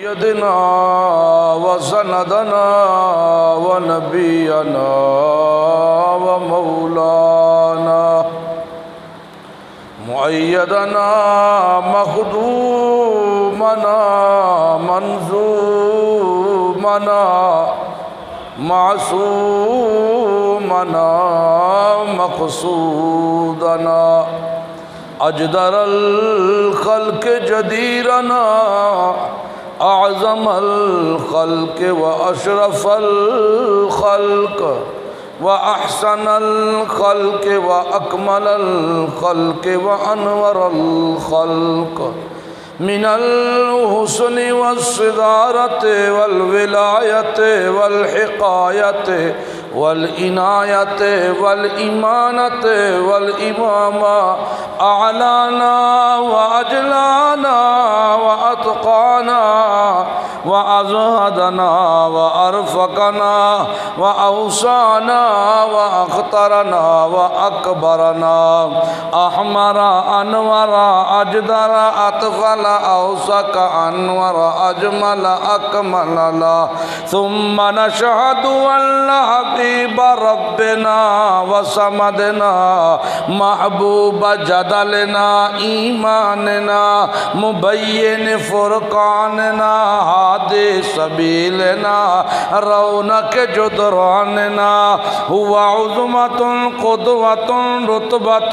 سيدنا وسندنا ونبينا ومولانا مؤيدنا مخدومنا منظومنا معصومنا مقصودنا اجدر الخلق جديرنا اعظم الخلق واشرف الخلق واحسن الخلق واكمل الخلق وانور الخلق من الحسن والصدارة والولاية والحقاية والعناية والإمانة والإمامة أعلانا وأجلانا وأتقانا وأزهدنا وأرفقنا وأوصانا وأخطرنا وأكبرنا أحمر أنور أجدر أطفل أوسك أنور أجمل أكمل لا ثم نشهد أن لا حبيب ربنا وصمدنا محبوب جدلنا إيماننا مبين فرقاننا هادي سبيلنا رونق جدراننا هو عظمة قدوة رتبة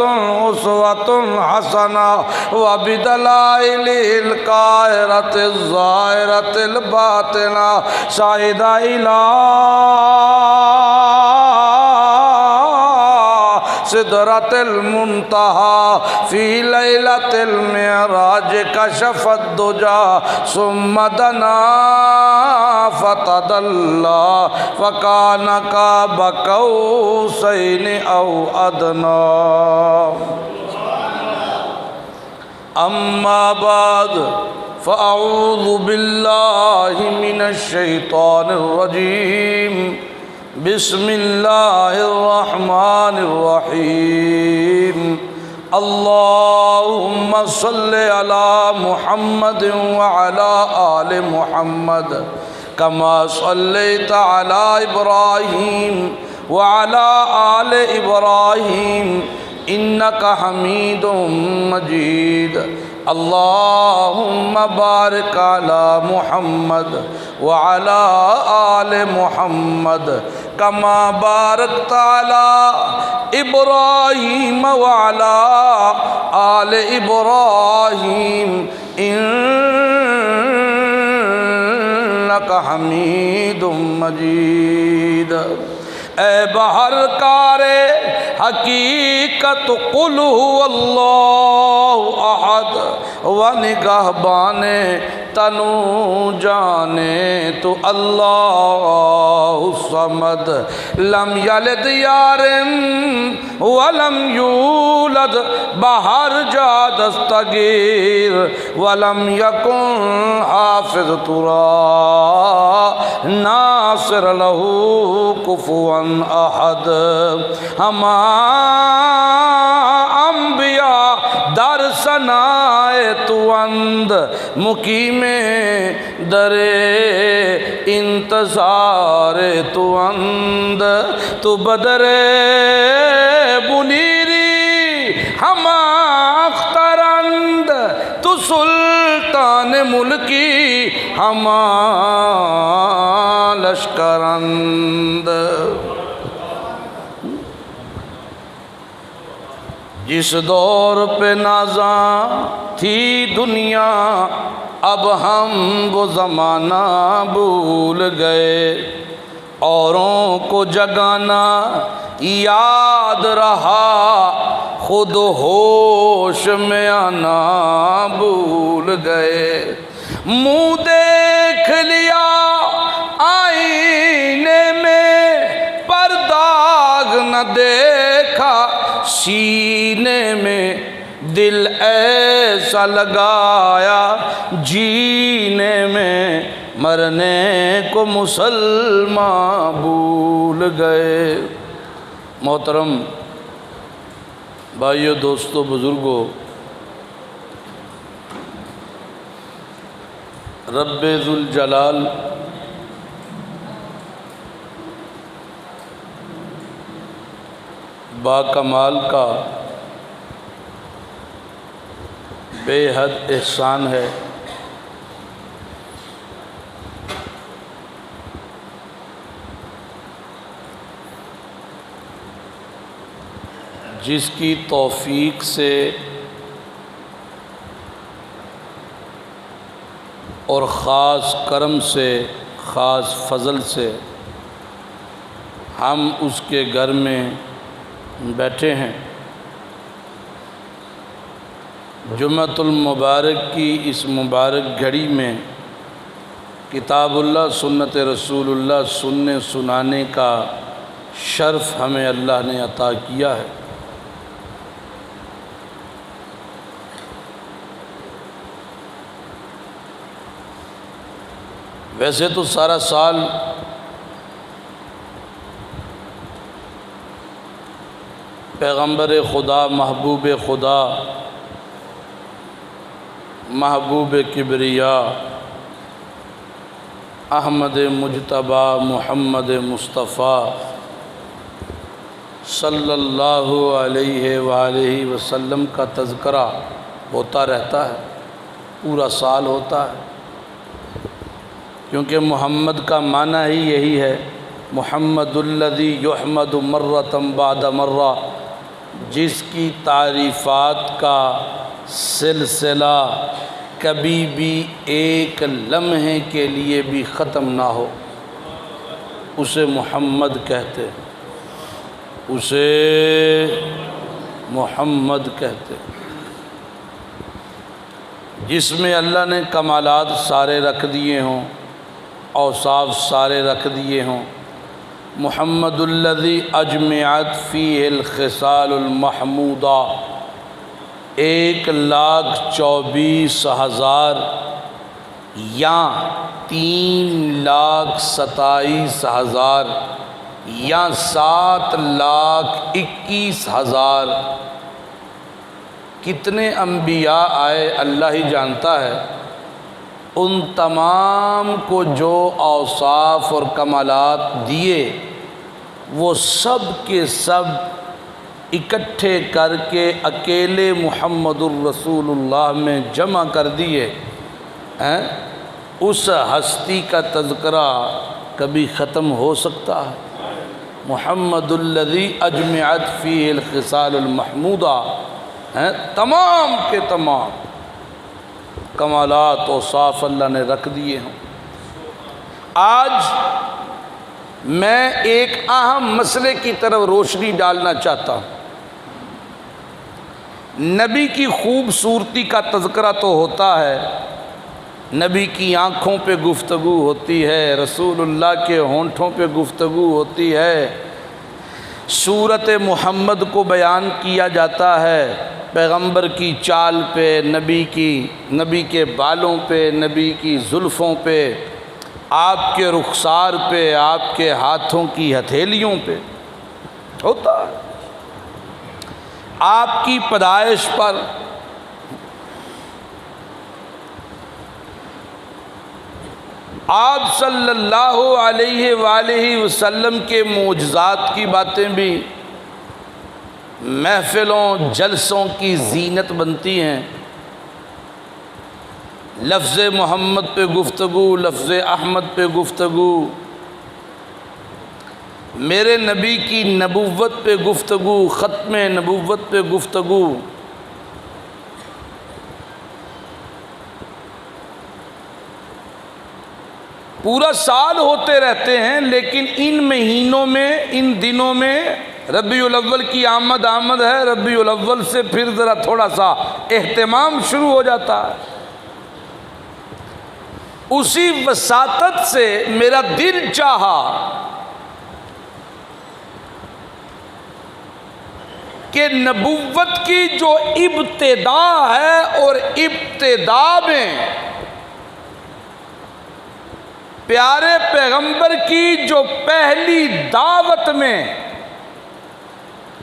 أسوة حسنة وبدلائل القاهرة الظاهرة الباطنة شاهد إله سدرة المنتهى في ليلة المعراج كشف الدجى ثم دنا فتدلى فكان قاب قوسين أو أدنى أما بعد فأعوذ بالله من الشيطان الرجيم بسم الله الرحمن الرحيم اللهم صل على محمد وعلى آل محمد كما صليت على إبراهيم وعلى آل إبراهيم إنك حميد مجيد اللهم بارك على محمد وعلى آل محمد كما باركت على إبراهيم وعلى آل إبراهيم إنك حميد مجيد اے بہر کار حقیقت قل هو اللہ احد و نگہبان تنو جانے تو اللہ الصمد لم یلد یارم ولم یولد بہر جا دستگیر ولم یکن حافظ ترا ناصر لہو کفوا احد ہما انبیاء در سنائے تو اند مقیم در انتظار تو اند تو بدر بنیری ہما اخترند تو سلطان ملکی ہما لشکرند جس دور پہ نازاں تھی دنیا اب ہم وہ زمانہ بھول گئے اوروں کو جگانا یاد رہا خود ہوش میں آنا بھول گئے منہ دیکھ لیا آئینے میں پر داغ نہ دیکھا سینے میں دل ایسا لگایا جینے میں مرنے کو مسلمان بھول گئے۔ محترم بھائیو، دوستو، بزرگو، رب ذوالجلال با کمال کا بے حد احسان ہے جس کی توفیق سے اور خاص کرم سے، خاص فضل سے ہم اس کے گھر میں بیٹھے ہیں۔ جمعۃ المبارک کی اس مبارک گھڑی میں کتاب اللہ سنت رسول اللہ سننے سنانے کا شرف ہمیں اللہ نے عطا کیا ہے۔ ویسے تو سارا سال پیغمبر خدا، محبوب خدا، محبوب کبریا، احمد مجتبی محمد مصطفیٰ صلی اللہ علیہ وآلہ وسلم کا تذکرہ ہوتا رہتا ہے، پورا سال ہوتا ہے، کیونکہ محمد کا معنی ہی یہی ہے، محمد الذی یحمد مرۃ بعد مرہ، جس کی تعریفات کا سلسلہ کبھی بھی ایک لمحے کے لیے بھی ختم نہ ہو، اسے محمد کہتے، اسے محمد کہتے، جس میں اللہ نے کمالات سارے رکھ دیے ہوں، اوصاف سارے رکھ دیے ہوں۔ محمد الذی اجمعت فیہ الخصال المحمودہ، 1,24,000 یا 3,27,000 یا 7,21,000 کتنے انبیاء آئے اللہ ہی جانتا ہے، ان تمام کو جو اوصاف اور کمالات دیے وہ سب کے سب اکٹھے کر کے اکیلے محمد الرسول اللہ میں جمع کر دیے ہیں۔ اس ہستی کا تذکرہ کبھی ختم ہو سکتا ہے؟ محمد الذی اجمعت فیہ الخصال المحمودہ ہیں، تمام کے تمام کمالات اوصاف اللہ نے رکھ دیے ہوں۔ آج میں ایک اہم مسئلے کی طرف روشنی ڈالنا چاہتا ہوں۔ نبی کی خوبصورتی کا تذکرہ تو ہوتا ہے، نبی کی آنکھوں پہ گفتگو ہوتی ہے، رسول اللہ کے ہونٹوں پہ گفتگو ہوتی ہے، صورت محمد کو بیان کیا جاتا ہے، پیغمبر کی چال پہ، نبی کے بالوں پہ، نبی کی زلفوں پہ، آپ کے رخسار پہ، آپ کے ہاتھوں کی ہتھیلیوں پہ ہوتا ہے، آپ کی پیدائش پر، آپ صلی اللہ علیہ وآلہ وسلم کے معجزات کی باتیں بھی محفلوں جلسوں کی زینت بنتی ہیں۔ لفظ محمد پہ گفتگو، لفظ احمد پہ گفتگو، میرے نبی کی نبوت پہ گفتگو، ختم نبوت پہ گفتگو، پورا سال ہوتے رہتے ہیں، لیکن ان مہینوں میں، ان دنوں میں ربیع الاول کی آمد ہے، ربیع الاول سے پھر ذرا تھوڑا سا اہتمام شروع ہو جاتا ہے۔ اسی وساطت سے میرا دل چاہا کہ نبوت کی جو ابتدا ہے اور ابتدا میں پیارے پیغمبر کی جو پہلی دعوت میں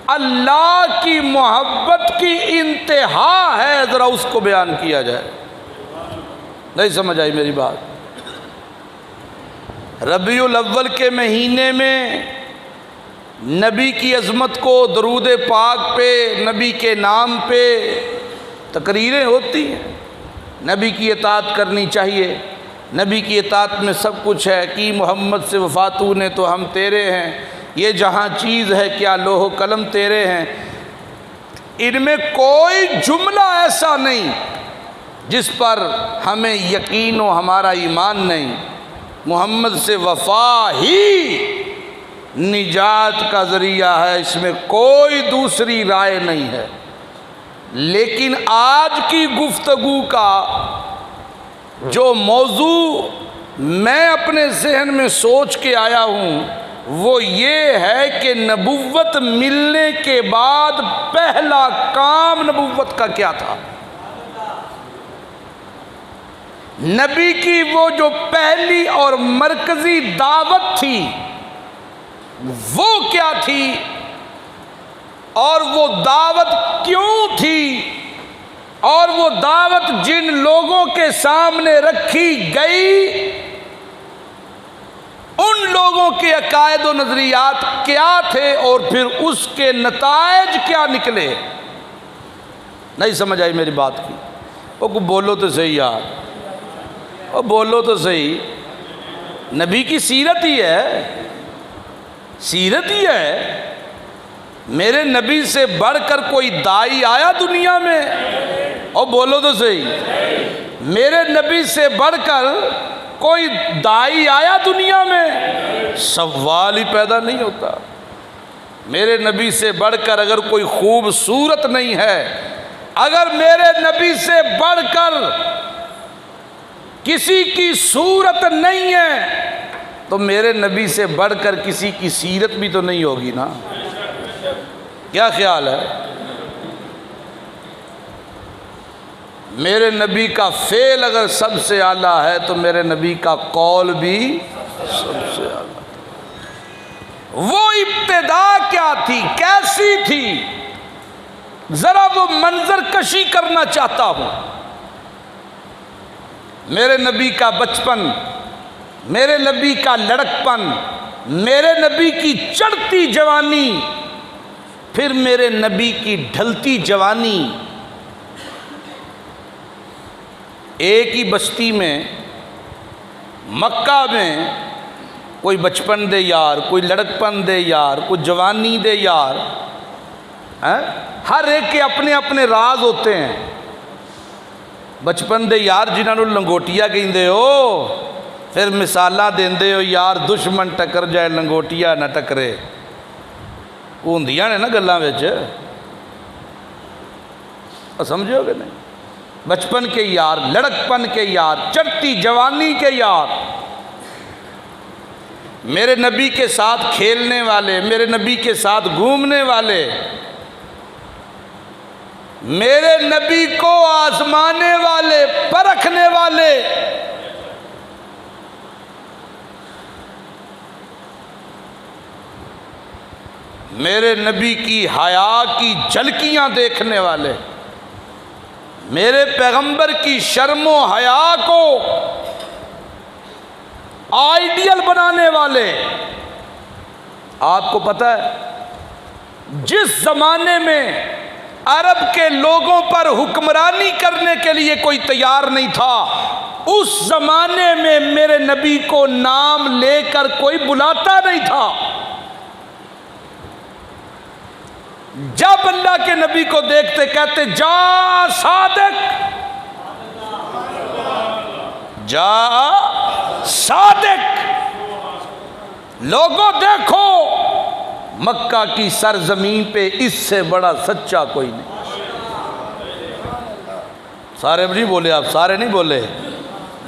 اللہ کی محبت کی انتہا ہے، ذرا اس کو بیان کیا جائے۔ نہیں سمجھ آئی میری بات؟ ربیع الاول کے مہینے میں نبی کی عظمت کو درود پاک پہ، نبی کے نام پہ تقریریں ہوتی ہیں۔ نبی کی اطاعت کرنی چاہیے، نبی کی اطاعت میں سب کچھ ہے۔ کی محمد سے وفاتو نے تو ہم تیرے ہیں، یہ جہاں چیز ہے کیا لوح و قلم تیرے ہیں۔ ان میں کوئی جملہ ایسا نہیں جس پر ہمیں یقین و ہمارا ایمان نہیں۔ محمد سے وفا ہی نجات کا ذریعہ ہے، اس میں کوئی دوسری رائے نہیں ہے۔ لیکن آج کی گفتگو کا جو موضوع میں اپنے ذہن میں سوچ کے آیا ہوں وہ یہ ہے کہ نبوت ملنے کے بعد پہلا کام نبوت کا کیا تھا؟ نبی کی وہ جو پہلی اور مرکزی دعوت تھی وہ کیا تھی، اور وہ دعوت کیوں تھی، اور وہ دعوت جن لوگوں کے سامنے رکھی گئی ان لوگوں کے عقائد و نظریات کیا تھے، اور پھر اس کے نتائج کیا نکلے۔ نہیں سمجھ آئی میری بات کی؟ وہ بولو تو صحیح یار، وہ بولو تو صحیح۔ نبی کی سیرت ہی ہے، سیرت ہی ہے۔ میرے نبی سے بڑھ کر کوئی داعی آیا دنیا میں؟ اور بولو تو صحیح، میرے نبی سے بڑھ کر کوئی داعی آیا دنیا میں؟ سوال ہی پیدا نہیں ہوتا۔ میرے نبی سے بڑھ کر اگر کوئی خوبصورت نہیں ہے، اگر میرے نبی سے بڑھ کر کسی کی صورت نہیں ہے تو میرے نبی سے بڑھ کر کسی کی سیرت بھی تو نہیں ہوگی نا۔ کیا خیال ہے؟ میرے نبی کا فعل اگر سب سے اعلیٰ ہے تو میرے نبی کا قول بھی سب سے اعلیٰ۔ وہ ابتدا کیا تھی، کیسی تھی، ذرا وہ منظر کشی کرنا چاہتا ہوں۔ میرے نبی کا بچپن، میرے نبی کا لڑکپن، میرے نبی کی چڑھتی جوانی، پھر میرے نبی کی ڈھلتی جوانی۔ ایک ہی بستی میں، مکہ میں، کوئی بچپن دے یار، کوئی لڑکپن دے یار، کوئی جوانی دے یار، ہر ایک کے اپنے اپنے راز ہوتے ہیں۔ بچپن دے یار جنہاں نوں لنگوٹیا کہندے ہو، پھر مثالاں دیندے ہو، یار دشمن ٹکر جائے لنگوٹیا نہ ٹکرے۔ ہوندیاں نے نا گلاں وچ، سمجھو گے نہیں؟ بچپن کے یار، لڑکپن کے یار، چڑھتی جوانی کے یار، میرے نبی کے ساتھ کھیلنے والے، میرے نبی کے ساتھ گھومنے والے، میرے نبی کو آزمانے والے، پرکھنے والے۔ میرے نبی کی حیا کی جھلکیاں دیکھنے والے، میرے پیغمبر کی شرم و حیا کو آئیڈیل بنانے والے۔ آپ کو پتہ ہے جس زمانے میں عرب کے لوگوں پر حکمرانی کرنے کے لیے کوئی تیار نہیں تھا، اس زمانے میں میرے نبی کو نام لے کر کوئی بلاتا نہیں تھا۔ جب اللہ کے نبی کو دیکھتے کہتے جا صادق، جا صادق، لوگوں دیکھو مکہ کی سرزمین پہ اس سے بڑا سچا کوئی نہیں۔ سارے نہیں بولے، آپ سارے نہیں بولے۔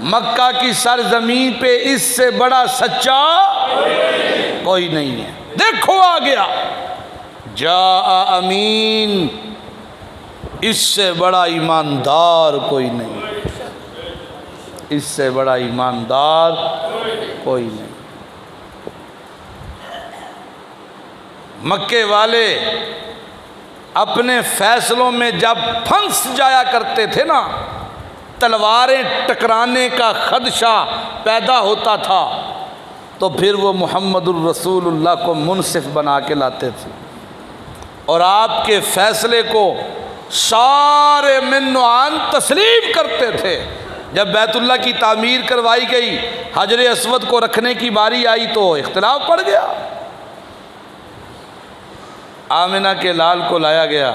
مکہ کی سرزمین پہ اس سے بڑا سچا کوئی نہیں ہے۔ دیکھو آ گیا، جا امین، اس سے بڑا ایماندار کوئی نہیں، اس سے بڑا ایماندار کوئی نہیں۔ مکے والے اپنے فیصلوں میں جب پھنس جایا کرتے تھے نا، تلواریں ٹکرانے کا خدشہ پیدا ہوتا تھا، تو پھر وہ محمد الرسول اللہ کو منصف بنا کے لاتے تھے، اور آپ کے فیصلے کو سارے من و عن تسلیم کرتے تھے۔ جب بیت اللہ کی تعمیر کروائی گئی، حجر اسود کو رکھنے کی باری آئی تو اختلاف پڑ گیا۔ آمنہ کے لال کو لایا گیا،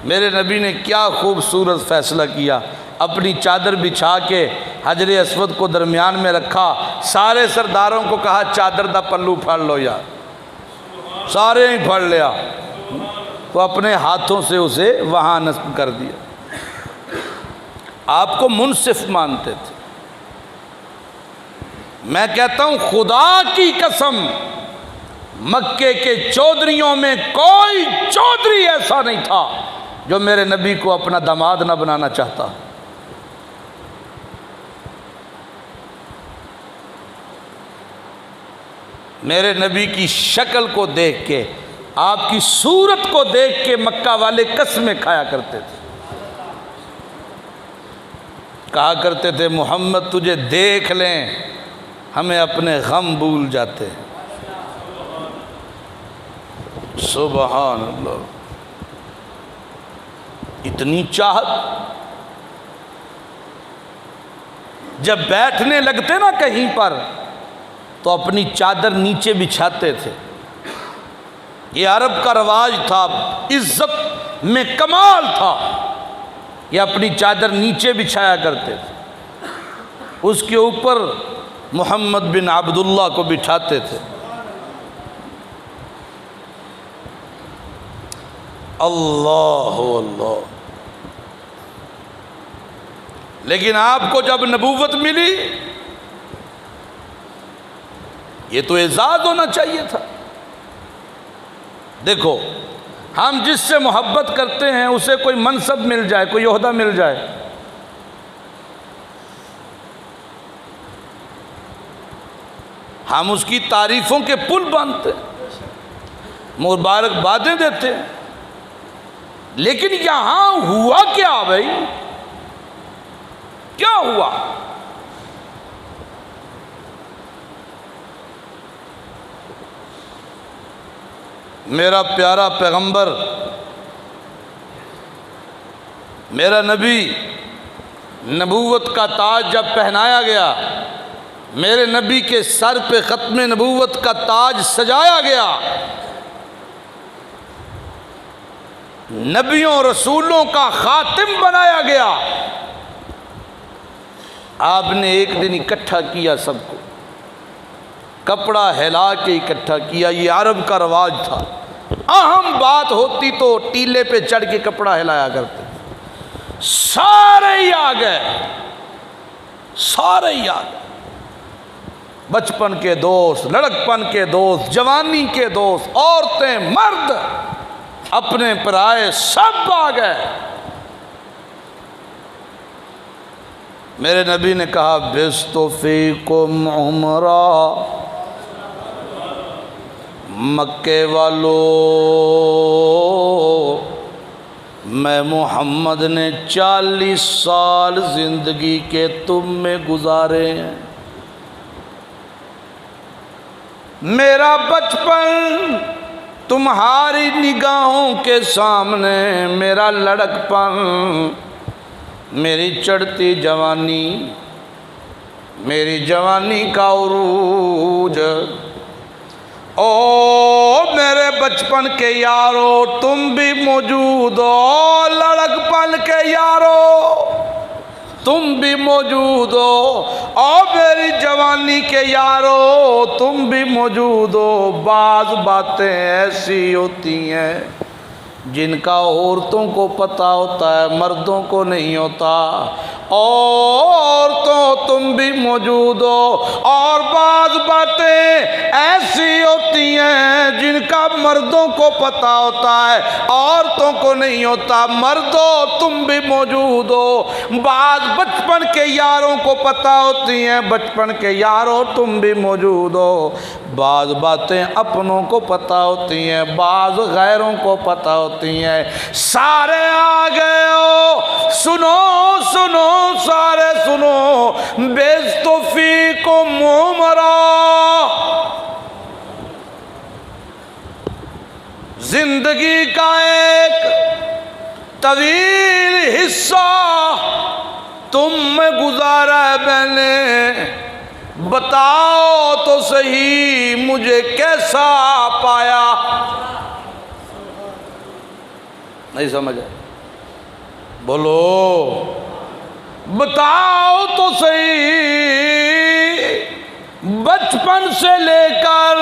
میرے نبی نے کیا خوبصورت فیصلہ کیا، اپنی چادر بچھا کے حجر اسود کو درمیان میں رکھا، سارے سرداروں کو کہا چادر دا پلو پھڑ لو یار، سارے ہی پھڑ لیا، تو اپنے ہاتھوں سے اسے وہاں نصب کر دیا۔ آپ کو منصف مانتے تھے۔ میں کہتا ہوں خدا کی قسم، مکے کے چودھریوں میں کوئی چودھری ایسا نہیں تھا جو میرے نبی کو اپنا داماد نہ بنانا چاہتا۔ میرے نبی کی شکل کو دیکھ کے، آپ کی صورت کو دیکھ کے مکہ والے قسمیں کھایا کرتے تھے، کہا کرتے تھے محمد تجھے دیکھ لیں ہمیں اپنے غم بھول جاتے ہیں۔ سبحان اللہ، اتنی چاہت۔ جب بیٹھنے لگتے نا کہیں پر تو اپنی چادر نیچے بچھاتے تھے، یہ عرب کا رواج تھا، عزت میں کمال تھا، یہ اپنی چادر نیچے بچھایا کرتے تھے، اس کے اوپر محمد بن عبداللہ کو بٹھاتے تھے۔ اللہ اللہ۔ لیکن آپ کو جب نبوت ملی، یہ تو اعزاز ہونا چاہیے تھا۔ دیکھو، ہم جس سے محبت کرتے ہیں اسے کوئی منصب مل جائے، کوئی عہدہ مل جائے، ہم اس کی تعریفوں کے پل باندھتے ہیں، مبارکبادیں دیتے ہیں۔ لیکن یہاں ہوا کیا بھائی؟ کیا ہوا؟ میرا پیارا پیغمبر، میرا نبی، نبوت کا تاج جب پہنایا گیا، میرے نبی کے سر پہ ختم نبوت کا تاج سجایا گیا، نبیوں رسولوں کا خاتم بنایا گیا، آپ نے ایک دن اکٹھا کیا، سب کو کپڑا ہلا کے اکٹھا کیا۔ یہ عرب کا رواج تھا، اہم بات ہوتی تو ٹیلے پہ چڑھ کے کپڑا ہلایا کرتے، سارے ہی آ گئے، سارے ہی آ گئے، بچپن کے دوست، لڑکپن کے دوست، جوانی کے دوست، عورتیں، مرد، اپنے پرائے سب آ گئے۔ میرے نبی نے کہا بِسْتُ فِیکُمْ عُمْرًا، مکے والو، میں محمد نے 40 سال زندگی کے تم میں گزارے ہیں، میرا بچپن تمہاری نگاہوں کے سامنے، میرا لڑکپن، میری چڑھتی جوانی، میری جوانی کا عروج، او میرے بچپن کے یارو تم بھی موجود ہو، لڑکپن کے یارو تم بھی موجود ہو، اور میری جوانی کے یارو تم بھی موجود ہو۔ بعض باتیں ایسی ہوتی ہیں جن کا عورتوں کو پتہ ہوتا ہے، مردوں کو نہیں ہوتا، عورتوں تم بھی موجود ہو، اور بعض باتیں ایسی ہوتی ہیں جن کا مردوں کو پتہ ہوتا ہے، عورتوں کو نہیں ہوتا، مردوں تم بھی موجود ہو، بعض بچپن کے یاروں کو پتہ ہوتی ہیں، بچپن کے یاروں تم بھی موجود ہو، بعض باتیں اپنوں کو پتہ ہوتی ہیں، بعض غیروں کو پتہ ہوتی ہیں، سارے آ گئے ہو، سنو سنو سارے سنو، بِسْتُ فِیکُمْ عُمْرًا، زندگی کا ایک طویل حصہ تم میں گزارا ہے میں نے، بتاؤ تو صحیح مجھے کیسا پایا؟ نہیں سمجھا؟ بولو بتاؤ تو صحیح، بچپن سے لے کر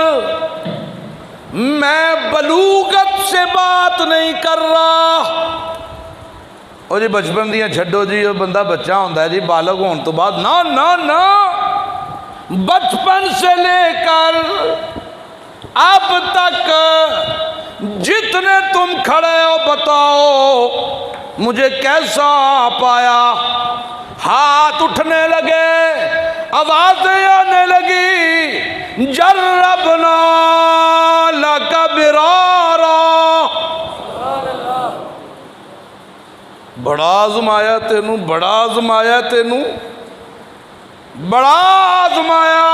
میں بلوغت سے بات نہیں کر رہا۔ او جی بچپن دیاں چھڈو جی، وہ بندہ بچہ ہوندہ ہے جی بالغ ہون تو بعد، نا نا نا، بچپن سے لے کر اب تک جتنے تم کھڑے ہو بتاؤ مجھے کیسا پایا؟ ہاتھ اٹھنے لگے، آوازیں آنے لگی، جربنا لک برارا، بڑا آزمایا تینوں، بڑا آزمایا تینوں، بڑا آزمایا،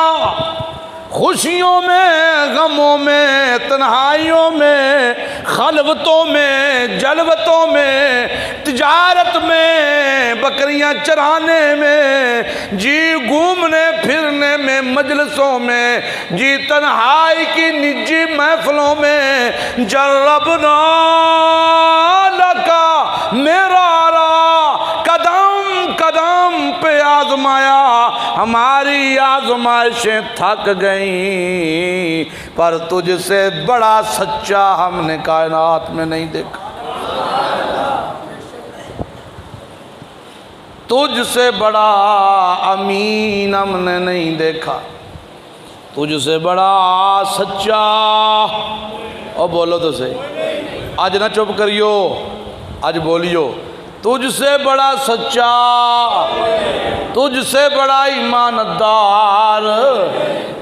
خوشیوں میں، غموں میں، تنہائیوں میں، خلوتوں میں، جلوتوں میں، تجارت میں، بکریاں چرانے میں، جی گھومنے پھرنے میں، مجلسوں میں، جی تنہائی کی نجی محفلوں میں، جربنا لکا مرارا، قدم قدم پہ آزمایا، ہماری آزمائشیں تھک گئیں، پر تجھ سے بڑا سچا ہم نے کائنات میں نہیں دیکھا، تجھ سے بڑا امین ہم نے نہیں دیکھا، تجھ سے بڑا سچا، اور بولو تو صحیح، آج نہ چپ کریو، آج بولیو، تجھ سے بڑا سچا، تجھ سے بڑا ایماندار،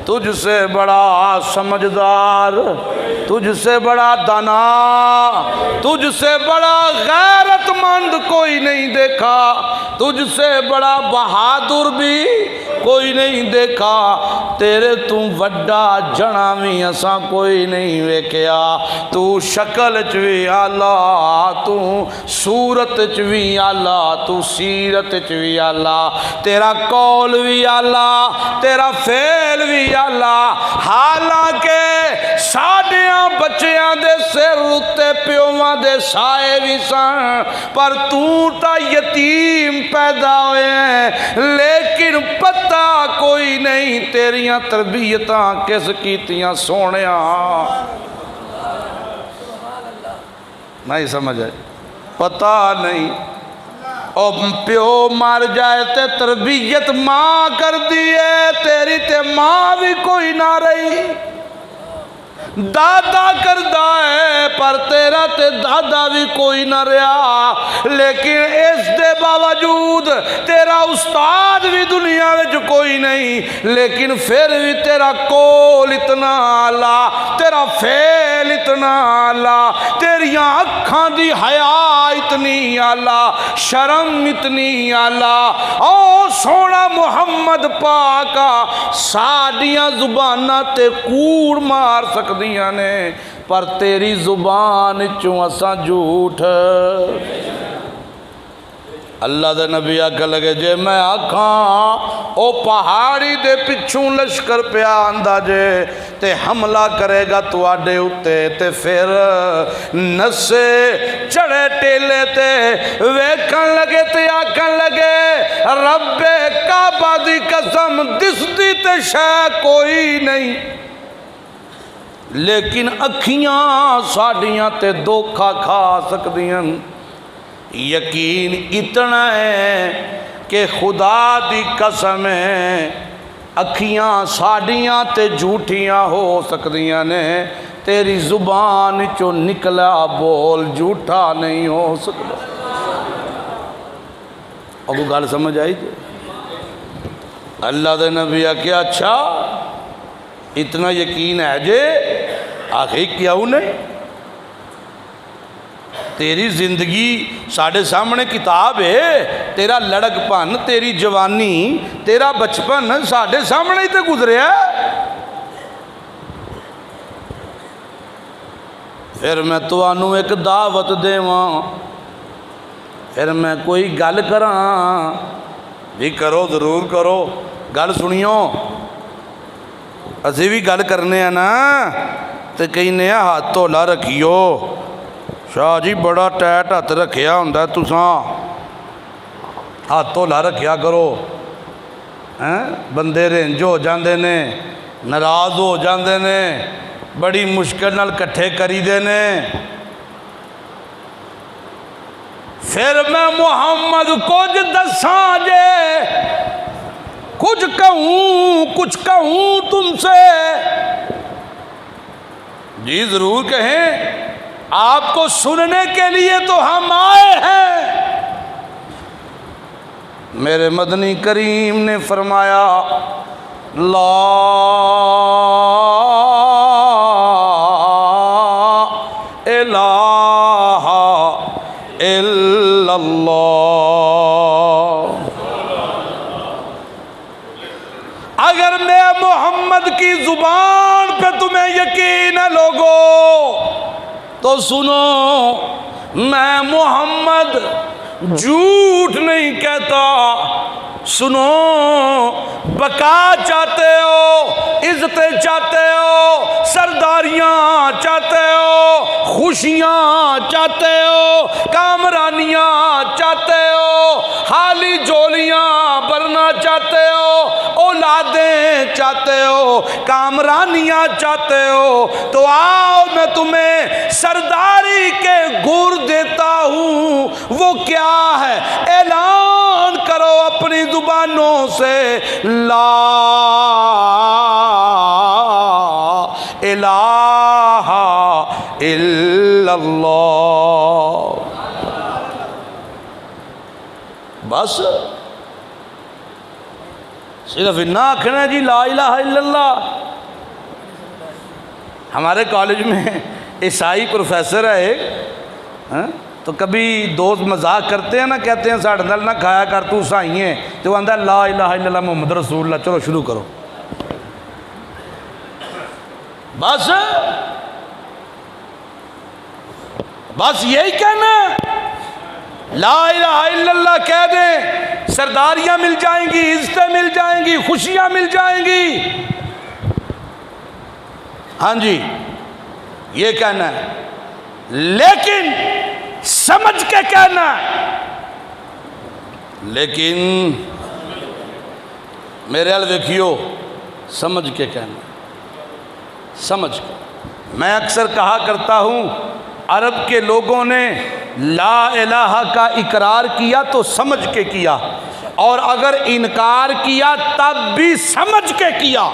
تجھ سے بڑا سمجھدار، تجھ سے بڑا دانا، تجھ سے بڑا غیرت مند کوئی نہیں دیکھا، تجھ سے بڑا بہادر بھی کوئی نہیں دیکھا، تیرے تم وڈا جنا بھی اساں کوئی نہیں ویکھیا، تو شکل چ بھی آلہ، تو صورت چ بھی آلہ، تو سیرت چ بھی آلہ، تیرا قول بھی آلہ، تیرا فعل بھی آلہ، حالانکہ ساڈیاں بچیاں دے سر اتے پیواں دے سائے بھی سن، پر تو تا یتیم پیدا ہوئے ہیں، لیکن پتہ کوئی نہیں تیریاں تربیتاں کس کیتیاں سونیاں، نہیں سمجھ آئے، پتہ نہیں، اور پیو مار جائے تے تربیت ماں کر دیے، تیری تے ماں بھی کوئی نہ رہی، دادا کردہ ہے پر تیرا تے دادا بھی کوئی نہ رہا، لیکن اس دے باوجود تیرا استاد بھی دنیا میں کوئی نہیں، لیکن پھر بھی تیرا قول اتنا آلہ، تیرا فعل اتنا آلہ، تیریاں اکھاں دی حیا اتنی آلہ، شرم اتنی آلہ، او سونا محمد پاکا ساڈیاں زباناں تے کوڑ مار سکدیاں نے، پر تیری زبان چوں اساں جھوٹ، اللہ دے نبی آکھا لگے جے میں آکھاں او پہاڑی دے پچھوں لشکر پہ آندہ جے تے حملہ کرے گا تو آڈے اتے تے پھر نسے چڑھے ٹیلے تے ویکھن لگے تے آکھن لگے رب کعبہ دی قسم دس دی تے شے کوئی نہیں، لیکن اکھیاں ساڑیاں تے دھوکھا کھا سکدیاں، یقین اتنا ہے کہ خدا دی قسم ہے اکھیاں ساڑیاں تے جھوٹیاں ہو سکدیاں نے، تیری زبان چو نکلا بول جھوٹا نہیں ہو سکتا، اور وہ گال سمجھ آئی جے؟ اللہ دے نبی کیا اچھا اتنا یقین ہے جے؟ آخری کیا انہیں تیری زندگی ساڑھے سامنے کتاب ہے، تیرا لڑک پن، تیری جوانی، تیرا بچپن ساڑھے سامنے ہی تے گزرے ہے، پھر میں تانوں ایک دعوت دیواں، پھر میں کوئی گل کراں بھی کرو، ضرور کرو، گل سنیو، اسی بھی گل کرنے ہیں نا، تو کہنے ہیں ہاتھ تولا رکھیو، شاہ جی بڑا ٹائٹ ہاتھ رکھیا ہوندا تساں، ہاتھ تولا رکھیا کرو، بندے رنج ہو جاندے نے، ناراض ہو جاندے نے، بڑی مشکل نال کٹھے کری دے نے۔ پھر میں محمد کچھ دساں جے، کچھ کہوں تم سے، جی ضرور کہیں، آپ کو سننے کے لیے تو ہم آئے ہیں۔ میرے مدنی کریم نے فرمایا لا الہ الا اللہ۔ اگر میں محمد کی زبان پہ تمہیں یقین ہے لوگو تو سنو، میں محمد جھوٹ نہیں کہتا۔ سنو، بقا چاہتے ہو، عزتیں چاہتے ہو، سرداریاں چاہتے ہو، خوشیاں چاہتے ہو، کامرانیاں چاہتے ہو، خالی جولیاں بھرنا چاہتے ہو، اولادیں چاہتے ہو، کامرانیاں چاہتے ہو، تو آؤ میں تمہیں سرداری کے گر دیتا ہوں۔ وہ کیا ہے؟ اعلان کرو اپنی زبانوں سے لا الہ الا اللہ۔ بس صرف اتنا آکھنا جی لا الہ الا اللہ۔ ہمارے کالج میں عیسائی پروفیسر ہے ایک، تو کبھی دوست مذاق کرتے ہیں نا، کہتے ہیں ساڑھے نال نہ کھایا کر تو عیسائی ہیں، تو وہ آندہ لا الہ الا اللہ محمد رسول اللہ، چلو شروع کرو۔ بس یہی کہنا ہے، لا الہ الا اللہ کہہ دیں، سرداریاں مل جائیں گی، عزتیں مل جائیں گی، خوشیاں مل جائیں گی۔ ہاں جی یہ کہنا ہے، لیکن سمجھ کے کہنا ہے، لیکن میرے حال دیکھیو، سمجھ کے کہنا، سمجھ کے۔ میں اکثر کہا کرتا ہوں، عرب کے لوگوں نے لا الہ کا اقرار کیا تو سمجھ کے کیا، اور اگر انکار کیا تب بھی سمجھ کے کیا۔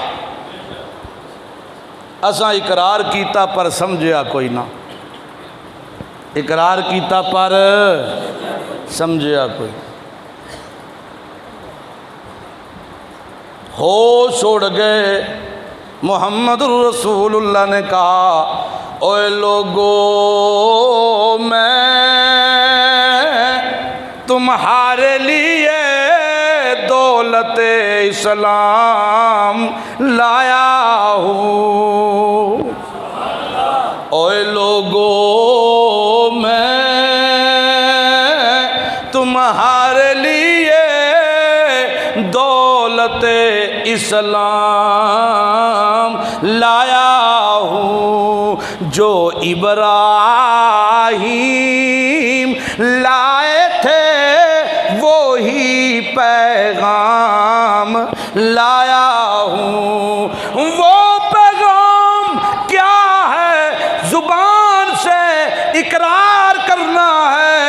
اساں اقرار کیتا پر سمجھیا کوئی نہ، اقرار کیتا پر سمجھیا کوئی۔ ہوش اڑ گئے، محمد الرسول اللہ نے کہا اوے لوگو، میں تمہارے لیے دولت اسلام لایا ہوں۔ اوے لوگو، میں تمہارے لیے دولت اسلام لایا ہوں، جو ابراہیم لائے تھے وہی پیغام لایا ہوں۔ وہ پیغام کیا ہے؟ زبان سے اقرار کرنا ہے،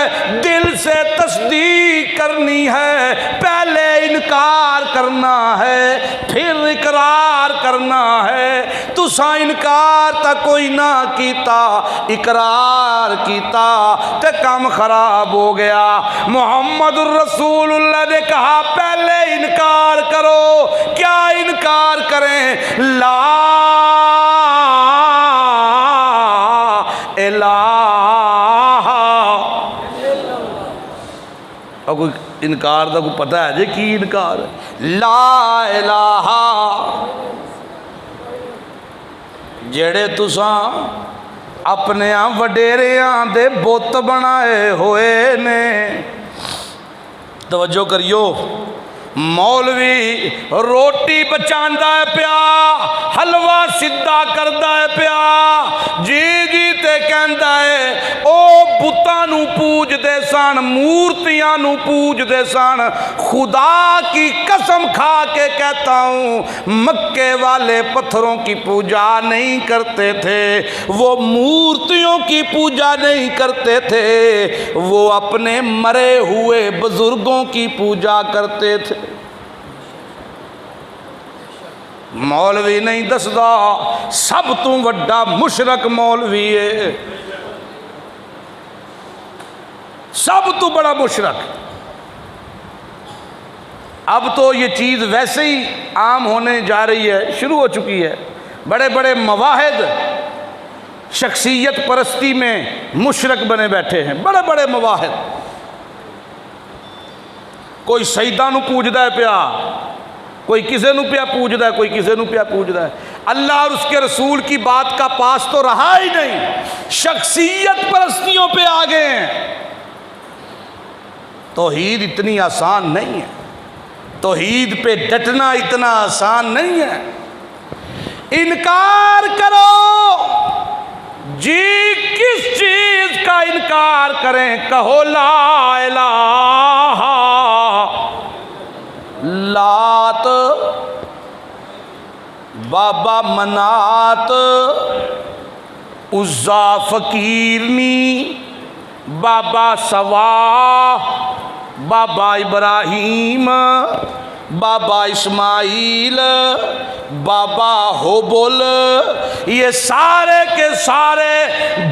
دل سے تصدیق کرنی ہے، پہلے انکار کرنا ہے پھر اقرار کرنا ہے۔ تساں انکار تا کوئی نہ کیتا، اقرار کیتا تے کام خراب ہو گیا۔ محمد الرسول اللہ نے کہا پہلے انکار کرو۔ کیا انکار کریں؟ لا الہ۔ اور کوئی انکار دا کوئی پتہ ہے جی کی انکار ہے؟ لا الہ، جڑے تساں اپنے وڈیریاں دے بت بنائے ہوئے نے۔ توجہ کریو، مولوی روٹی بچاندا ہے پیا، حلوہ سدھا کردا ہے پیا، جی جی تے کہندا ہے او بتاں نو پوج دے سن، مورتیاں نو پوج دے سن۔ خدا کی قسم کھا کے کہتا ہوں مکے والے پتھروں کی پوجا نہیں کرتے تھے، وہ مورتیوں کی پوجا نہیں کرتے تھے، وہ اپنے مرے ہوئے بزرگوں کی پوجا کرتے تھے۔ مولوی نہیں دسدا سب تو وڈا مشرک مولوی ہے، سب تو بڑا مشرک۔ اب تو یہ چیز ویسے ہی عام ہونے جا رہی ہے، شروع ہو چکی ہے۔ بڑے بڑے مواحد شخصیت پرستی میں مشرک بنے بیٹھے ہیں، بڑے بڑے مواحد۔ کوئی سیداں نو پوجدا ہے پیا، کوئی کسے نو پیا پوجدا ہے، کوئی کسے نو پیا پوجدا ہے۔ اللہ اور اس کے رسول کی بات کا پاس تو رہا ہی نہیں، شخصیت پرستیوں پہ آ گئے ہیں۔ توحید اتنی آسان نہیں ہے، توحید پہ ڈٹنا اتنا آسان نہیں ہے۔ انکار کرو، جی کس چیز کا انکار کریں؟ کہو لا الہ، لات، بابا منات، عزا فقیرنی، بابا سوا، بابا ابراہیم، بابا اسماعیل، بابا ہوبل، یہ سارے کے سارے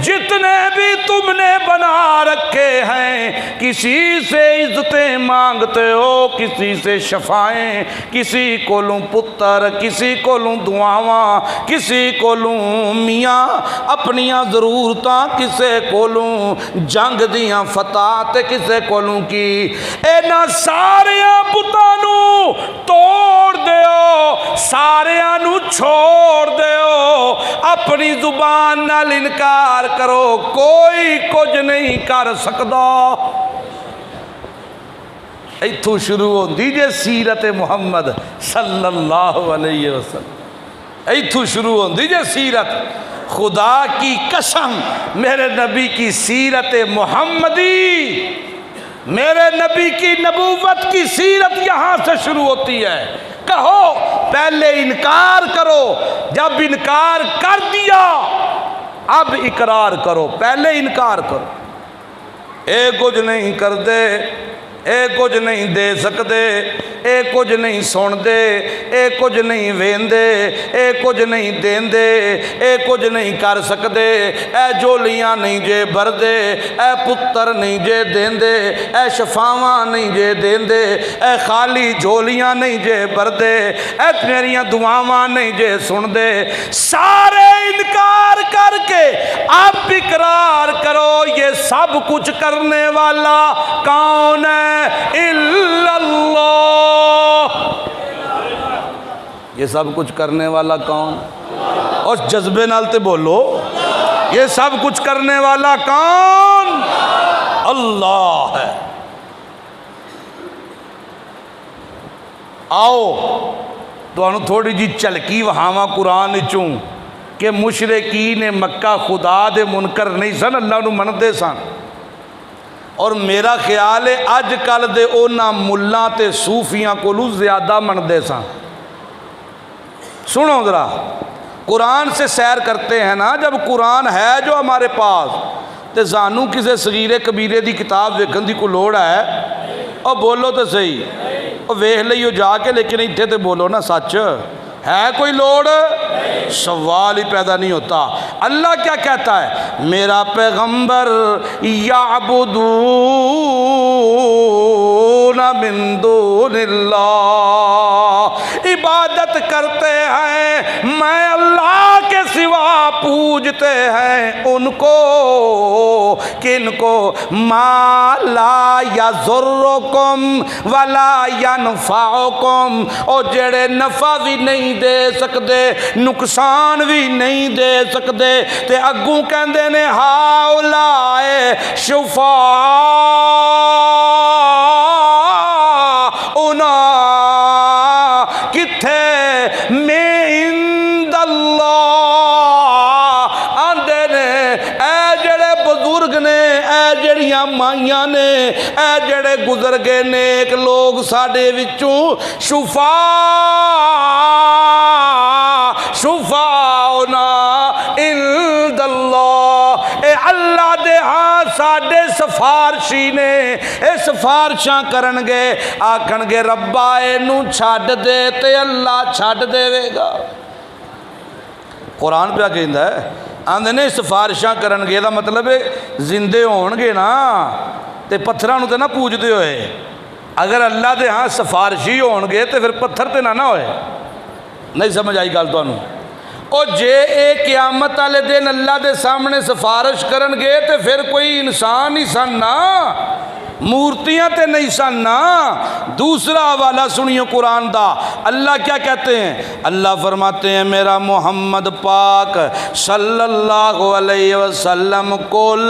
جتنے بھی تم نے بنا رکھے ہیں، کسی سے عزتیں مانگتے ہو، کسی سے شفائیں، کسی کو لوں پتر، کسی کو لوں دعاواں، کسی کو لوں میاں اپنیاں ضرورتاں، کسے کو لوں جنگ دیاں فتح تے کسے کو لوں کی، اینا ساریاں بتانوں توڑ دیو، ساریاں نو چھوڑ دیو، اپنی زبان نال انکار کرو، کوئی کچھ نہیں کر سکدا۔ ایتھوں شروع ہوندی جے سیرت محمد صلی اللہ علیہ وسلم، ایتھوں شروع ہوندی جے سیرت۔ خدا کی قسم میرے نبی کی سیرت محمدی، میرے نبی کی نبوت کی سیرت یہاں سے شروع ہوتی ہے۔ کہو پہلے انکار کرو، جب انکار کر دیا اب اقرار کرو، پہلے انکار کرو۔ اے کچھ نہیں کر دے، اے کچھ نہیں دے سکدے، اے کچھ نہیں سن دے، اے کچھ نہیں ویندے، اے کچھ نہیں دیندے، اے کچھ نہیں کر سکدے، اے جولیاں نہیں جے بھر دے، اے پتر نہیں جے دیندے، اے شفاواں نہیں جے دیندے، اے خالی جولیاں نہیں جے بھر دے، اے میریاں دعاواں نہیں جے سن دے، سارے انکار کر کے اب اقرار کرو یہ سب کچھ کرنے والا کون ہے؟ الا اللہ۔ یہ سب کچھ کرنے والا کون؟ اور جذبے نال تے بولو، یہ سب کچھ کرنے والا کون؟ اللہ ہے۔ آؤ تو انہوں تھوڑی جی چلکی وہاں قرآن چوں کہ مشرکین مکہ خدا دے منکر نہیں سن، اللہ نو مندے سن۔ اور میرا خیال ہے اج کل دے اونا ملہ تے صوفیاں کو لو زیادہ مندے سن۔ سنو ذرا، قرآن سے سیر کرتے ہیں نا، جب قرآن ہے جو ہمارے پاس تے زانو کسے صغیرے کبیرے دی کتاب ویکھن دی کو لوڑ ہے؟ اور بولو تو صحیح، اور ویکھ لئیو جا کے، لیکن اتھے تے بولو نا سچ ہے، کوئی لوڑ؟ سوال ہی پیدا نہیں ہوتا۔ اللہ کیا کہتا ہے؟ میرا پیغمبر یعبدون من دون اللہ، عبادت کرتے ہیں میں اللہ کے سوا سوا پوجتے ہیں ان کو، کن کو؟ ما لا یضرکم ولا ینفعکم، او جڑے نفع بھی نہیں دے سکدے نقصان بھی نہیں دے سکدے، تے اگوں کہندے نے ہاؤلائے شفاعنا کتھے میں عند اللہ، آندے نے اے جڑے بزرگ نے، اے جڑیاں مائیاں نے، اے جڑے گزر گئے نیک لوگ ساڈے وچوں، شفاعنا عند اللہ، اے اللہ دے ہاں ساڈے سفارشی نے، اے سفارشاں کرن گے، آکھن گے ربا اینو چھڈ دے تے اللہ چھڈ دے گا۔ قرآن پہ کہندا ہے، آندے نے سفارشاں کرن گے، دا مطلب ہے زندے ہون گے نا تے پتھراں نو تے نہ پوجدے ہوئے، اگر اللہ دے ہاں سفارشی ہون گے تے پھر پتھر تے نہ ہوئے۔ نہیں سمجھ آئی گل تانوں؟ او جے اے قیامت والے دن اللہ دے سامنے سفارش کرن گے تے پھر کوئی انسان ہی سن نا، مورتیاں تے نہیں سن نا۔ دوسرا حوالہ سنیو قرآن دا، اللہ کیا کہتے ہیں؟ اللہ فرماتے ہیں میرا محمد پاک صلی اللہ علیہ وسلم کل،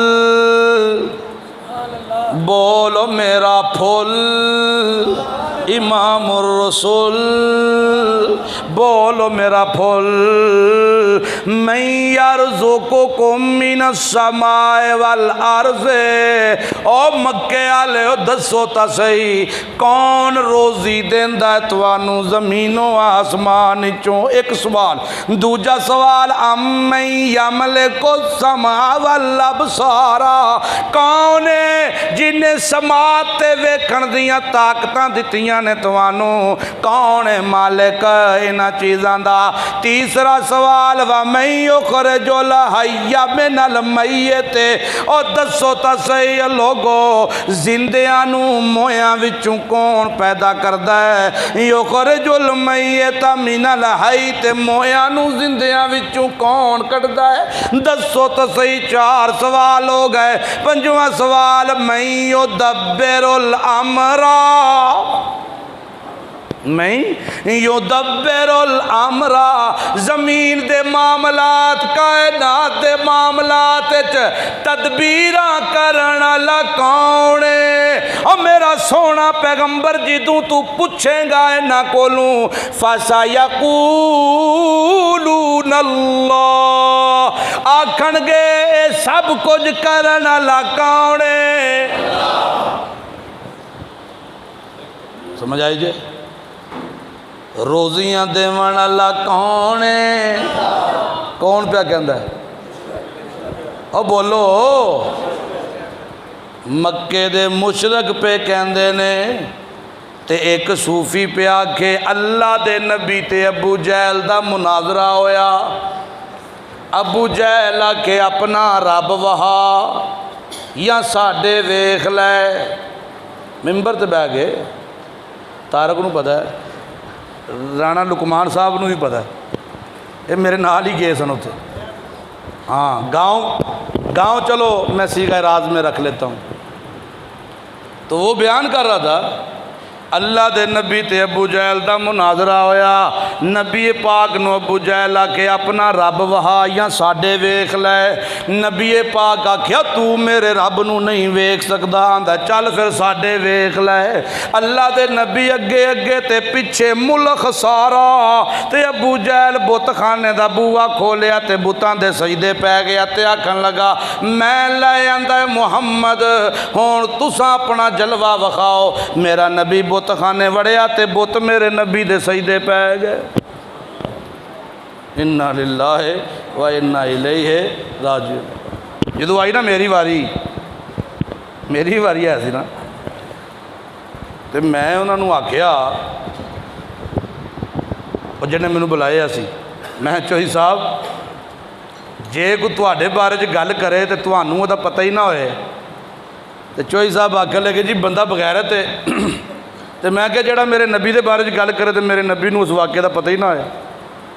بولو میرا پھول امام الرسول، بولو میرا پھول، من یرزقکم من السماء والارض، او مکے والے دسو تا صحیح کون روزی دیندا ہے توانوں زمین و آسمان وچوں؟ ایک سوال۔ دوجا سوال امن یملک السماء والابصار، کون ہے جنہیں سماعت تے ویکھن دیاں طاقتاں دتیاں نے توانوں؟ کون ہے مالک انہاں چیزاں دا؟ تیسرا سوال وَمَن يُخْرِجُ الْحَيَّ مِنَ الْمَيِّتِ، او دسو تا صحیح لوگو زندیاں نو مویاں وچوں کون پیدا کردا ہے؟ یُخْرِجُ الْمَيِّتَ مِنَ الْحَيِّ، تے مویاں نو زندیاں وچوں کون کڈدا ہے؟ دسو تا صحیح۔ چار سوال ہو گئے۔ پنجواں سوال من یدبر الامر، میں یدبر الامر، زمین دے معاملات کائنات دے معاملات تدبیراں کرن والا کون ہے؟ اور میرا سونا پیغمبر جدوں تو پوچھے گا انہاں کولوں فَسَيَقُولُونَ اللہ، آکھن گے اے سب کچھ کرن والا کون ہے؟ سمجھ آئی جے؟ روزیاں دیون والا کون ہے؟ کون پیا کہندا ہے؟ او بولو، مکے دے مشرک پہ کہندے نے، تے ایک صوفی پہ آکھے اللہ دے نبی تے ابو جہل دا مناظرہ ہویا، ابو جہل آکھے اپنا رب وہا یا ساڈے ویکھ لے، ممبر تے بیٹھ گئے۔ تارک نو پتہ ہے، رانا لکمان صاحب نو بھی پتہ ہے، یہ میرے نال ہی گئے سن اتنے۔ ہاں گاؤں چلو میں صیغہ راز میں رکھ لیتا ہوں۔ تو وہ بیان کر رہا تھا اللہ دے نبی تے ابو جہل دا مناظرہ ہویا، نبی پاک نو ابو جہل آکھے اپنا رب وہا یا ساڈے ویکھ لے، نبی پاک آکھیا تو میرے رب نو نہیں ویکھ سکدا، آندا چل پھر ساڈے ویکھ لے۔ اللہ دے نبی اگے اگے تے پیچھے ملک سارا، تے ابو جہل بت خانے دا بوا کھولیا تے بتاں دے سجدے پے گیا تے آکھن لگا میں لے آندا محمد ہن تساں اپنا جلوہ وکھاؤ۔ میرا نبی بت خانے وڑیا تے بت میرے نبی دے سجدے پے گئے۔ انا للہ و انا الیہ راجعون۔ جدو آئی نا میری واری ہے سی نا، تے میں انہوں نے آکھیا، اور جنہیں میں نے بلایا سی، میں چوہی صاحب جے کو تواڈے بارے چ گل کرے تے تانوں دا پتہ ہی نہ ہوئے، تے چوہی صاحب آکھن لگے جی بندہ بغیرت ہے، تے میں کہ جڑا میرے نبی دے بارے چ گل کرے تے میرے نبی نو اس واقعے دا پتہ ہی نہ ہوئے۔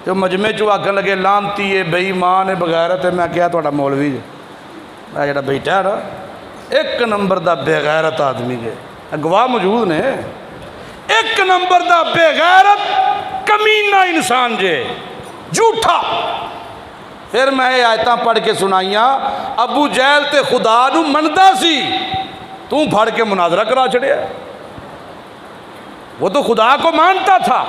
تو مجمع چو آکھن لگے لانتی ہے، بے ایمان ہے، بغیرت ہے۔ میں کیا تھوڑا مولوی ہے میں جڑا بیٹھا ہے نا ایک نمبر دا بے غیرت آدمی ہے، گواہ موجود نے، ایک نمبر دا بے غیرت کمینہ انسان جے، جھوٹا۔ پھر میں یہ آیتاں پڑھ کے سنائیاں، ابو جہل تے خدا نو مندا سی، تو پھڑ کے مناظرہ کرا چھڑیا، وہ تو خدا کو مانتا تھا۔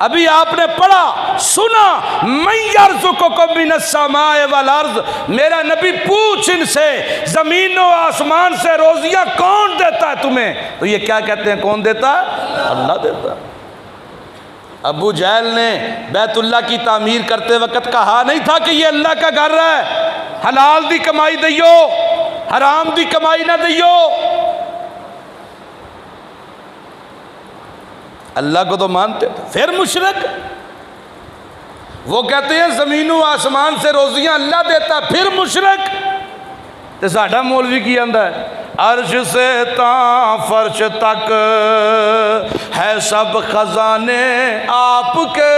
ابھی آپ نے پڑھا سنا، من یرزقکم من السماء والارض، میرا نبی پوچھ ان سے زمین و آسمان سے روزیاں کون دیتا ہے تمہیں؟ تو یہ کیا کہتے ہیں کون دیتا ہے؟ اللہ دیتا ہے۔ ابو جہل نے بیت اللہ کی تعمیر کرتے وقت کہا نہیں تھا کہ یہ اللہ کا گھر ہے، حلال دی کمائی دیو، حرام دی کمائی نہ دیو۔ اللہ کو تو مانتے تھے۔ پھر مشرک وہ کہتے ہیں زمین و آسمان سے روزیاں اللہ دیتا، پھر مشرک۔ تو ساڈا مولوی کی آندا ہے عرش سے تاں فرش تک ہے سب خزانے آپ کے،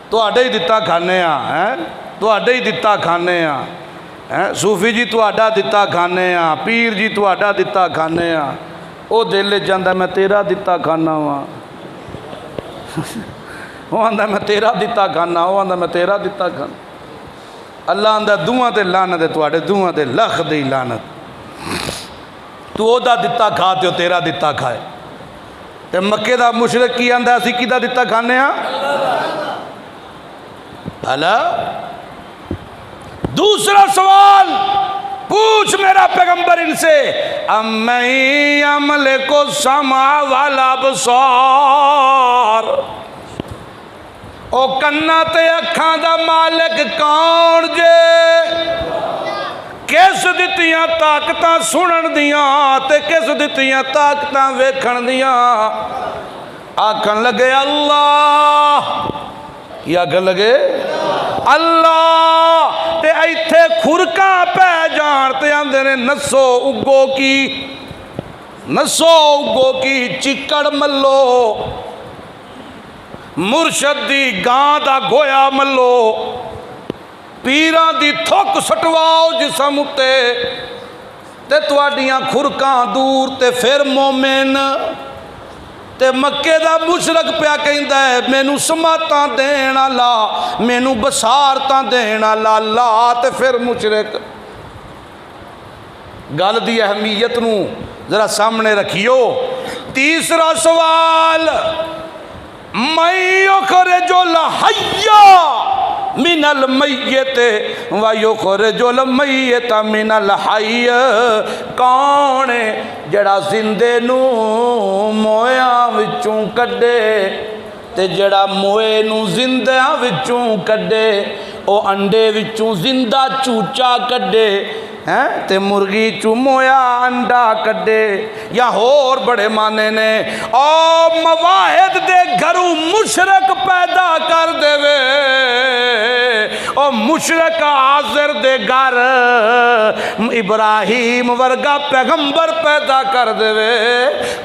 تواڈے ہی دتا کھانے ہاں، تواڈے ہی دتا کھانے ہاں، صوفی جی تواڈا دتا کھانے ہاں، پیر جی تواڈا دتا کھانے ہاں۔ وہ دل جاندہ میں تیرا دتا کھانا ہوا، وہ آندہ میں تیرا دتا کھانا، وہ آندہ میں تیرا دتا کھانا۔ اللہ آندہ دعاں تے لعنت ہے تواڈے دعاں تے لکھ دی لعنت، تو او دا دتا کھاتے ہو تیرا دتا کھائے۔ تے مکے دا مشرک کی آندہ اسی کی دا دتا کھانے ہاں؟ اللہ۔ دوسرا سوال پوچھ میرا پیغمبر ان سے، امن یملک السمع والابصار، او کنا تے اکھاں دا مالک کون جے؟ کس دتیاں طاقتاں سنن دیاں تے کس دتیاں طاقتاں ویکھن دیاں؟ آکھن لگے اللہ، کیا آکھن لگے؟ اللہ۔ تے ایتھے کھرکاں پہ جان تے آندے نے نسو اگو کی، نسو اگو کی چکڑ ملو، مرشد دی گاں دا گویا ملو، پیران دی تھک سٹواؤ جسم تے تے تواڈیاں کھرکاں دور تے پھر مومن۔ تے مکے دا مشرک پیا کہندا ہے مینوں سماعتاں دین والا، مینوں بصارتاں دین والا اللہ، تے پھر مشرک۔ گل دی اہمیت نو ذرا سامنے رکھیو۔ تیسرا سوال، من یخرج الحی من المیت و یخرج المیت من الحی، کون ہے جڑا زندے نو مویاں وچوں کڈے تے جڑا موئے نو زندیاں وچوں کڈے، او انڈے وچوں زندہ چوچا کڈے تے مرغی چوں مویا انڈا کڈے، یا ہور بڑے معنی نے۔ او مواحد دے گھروں مشرک پیدا کر دے وے، او مشرک حاضر دے گھر ابراہیم ورگا پیغمبر پیدا کر دے وے،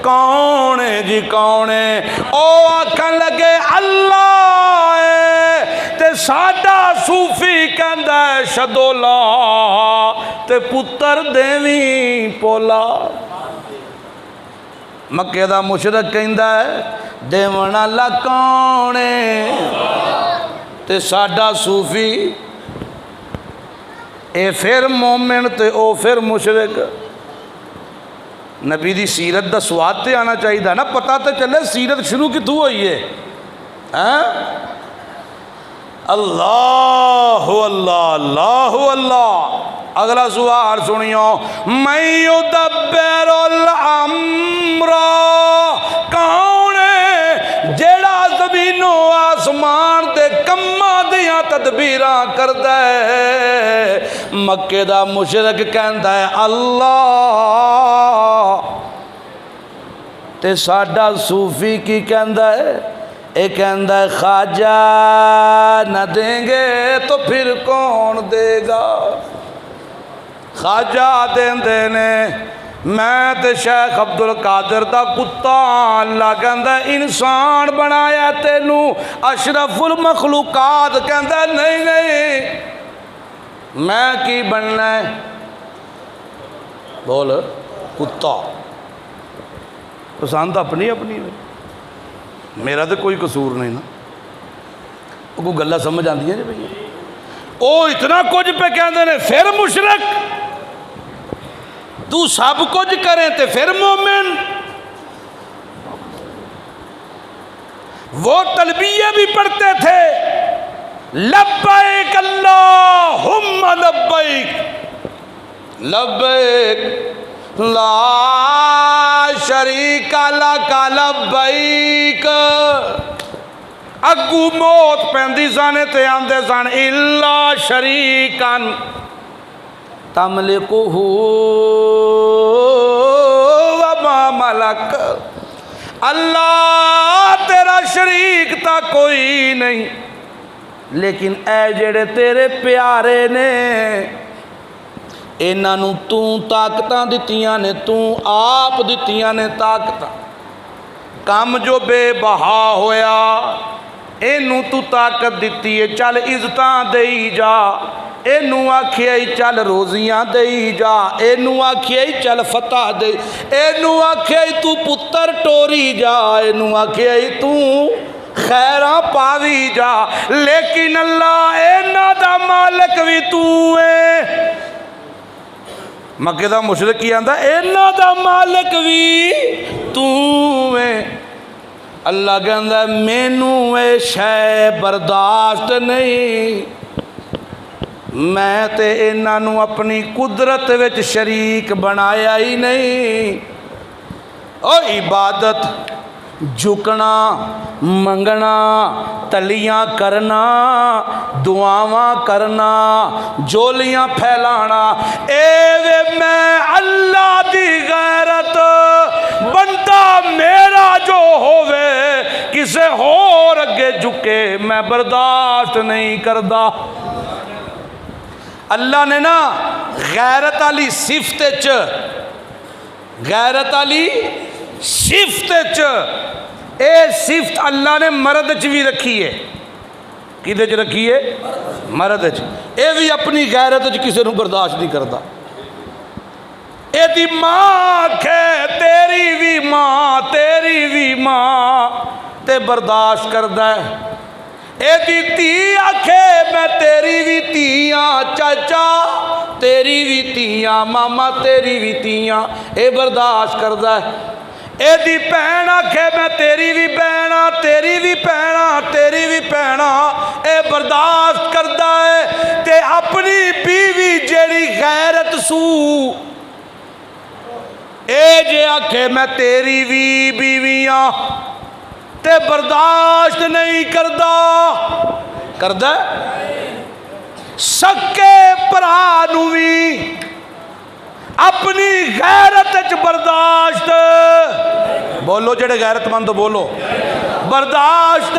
کون ہے جی کون ہے؟ او آکھن لگے اللہ ہے، تے ساڈا صوفی کہندا ہے شدولا، تے پتر دیویں پولا۔ مکے دا مشرک کہندا ہے دیونا اللہ کون ہے، تے ساڈا صوفی اے پھر مومن تے او پھر مشرک۔ نبی دی سیرت دا سواد تے آنا چاہیے نا، پتہ تے چلے سیرت شروع کتوں ہوئی ہے۔ اللہ اللہ اللہ اللہ۔ اگلا سوال سنیو، من یدبر الامر، کون ہے جیڑا زمین و آسمان دے کماں دیاں تدبیراں کردا ہے؟ مکے دا مشرک کہندا ہے اللہ، تے ساڈا صوفی کی کہندا ہے؟ اے کہندا ہے خواجہ نہ دیں گے تو پھر کون دے گا؟ خواجہ دین دینے، میں تے شیخ عبد القادر دا کتا اللہ کہندا انسان بنایا تینو اشرف المخلوقات کہندا نہیں نہیں میں کی بننا ہے بول کتا پسند اپنی اپنی میرا تو کوئی قصور نہیں نا کوئی گلہ سمجھ آتی ہے بھائی وہ اتنا کچھ پہ کہندے نے پھر مشرک تو سب کچھ کریں تے پھر مومن وہ تلبیہ بھی پڑھتے تھے لبیک اللہم لبیک لبیک لا شریک لک لبیک اگو موت پیندی سانے تے آندے سان الا شریکن تملکہ وما ملک اللہ تیرا شریک تا کوئی نہیں لیکن اے جڑے تیرے پیارے نے انہاں نوں تو طاقتاں دتیاں نے تو آپ دتیاں نے طاقتاں کام جو بے بہا ہویا اینوں تو طاقت دتی ہے چل عزتاں دئی جا اینوں آکھیا چل روزیاں دئی جا اینوں آکھیا چل فتح دے اینوں آکھیا تو پتر ٹوری جا اینوں آکھیا تو خیراں پاوی جا لیکن اللہ اینا دا مالک بھی تو ہے مکہ دا مشرک کی آندہ اینا دا مالک بھی تو ہے اللہ کہندا مینوں اے شے برداشت نہیں میں تے انہاں نوں اپنی قدرت وچ شریک بنایا ہی نہیں او عبادت جھکنا منگنا تلیاں کرنا دعاواں کرنا جولیاں پھیلانا اے وے میں اللہ دی غیرت بندہ میرا جو ہووے کسے ہور اگے جھکے میں برداشت نہیں کردا اللہ نے نا غیرت علی صفت غیرت علی صفت اے صفت اللہ نے مرد چ بھی رکھی ہے کدے چ رکھی ہے مرد چ اے بھی اپنی غیرت چ کسی نو برداشت نہیں کرتا اے دی ماں کھے تیری بھی ماں تے برداشت کردا ہے اے دی تی آکھے میں تیری بھی تیاں چاچا تیری بھی تیاں ماما تیری بھی تیاں اے برداشت کردا ہے اے دی بہن آکھے میں تیری بھی بہنا تیری بھی بہنا تیری بھی بہنا اے برداشت کردا ہے تے اپنی بیوی جیڑی غیرت سو اے جے آکھے میں تیری بھی بیویاں تے برداشت نہیں کردا سکے پرا نو بھی اپنی غیرت وچ برداشت بولو جڑے غیرت مند بولو برداشت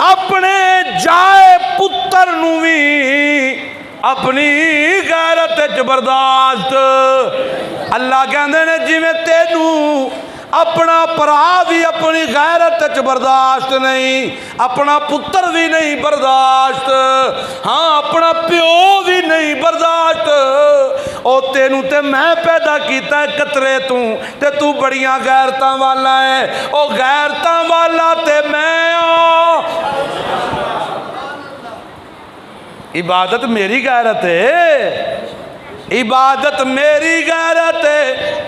اپنے جائے پتر نو بھی اپنی غیرت وچ برداشت اللہ کہندے نے جویں تینوں اپنا پرا بھی اپنی غیرت وچ برداشت نہیں اپنا پتر بھی نہیں برداشت ہاں اپنا پیو بھی نہیں برداشت او تینوں تے میں پیدا کیتا ہے قطرے تے تو بڑیاں غیرتاں والا ہے او غیرتاں والا تے میں عبادت میری غیرت ہے عبادت میری غیرت ہے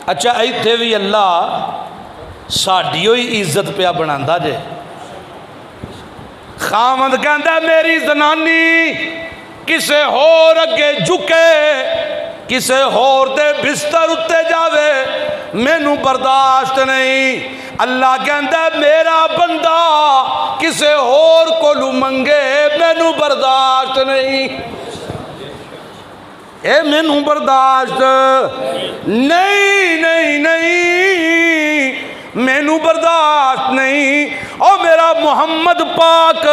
اچھا ایتھے بھی اللہ ساڈی ہوئی عزت پیا بناندہ جے خامد کہندا میری زنانی کسے ہور اگے جھکے کسے ہور دے بستر اتے جاوے مینوں برداشت نہیں اللہ کہندا میرا بندہ کسے ہور کولو منگے مینوں برداشت نہیں اے مینوں برداشت نہیں نہیں نہیں مینوں برداشت نہیں او میرا محمد پاک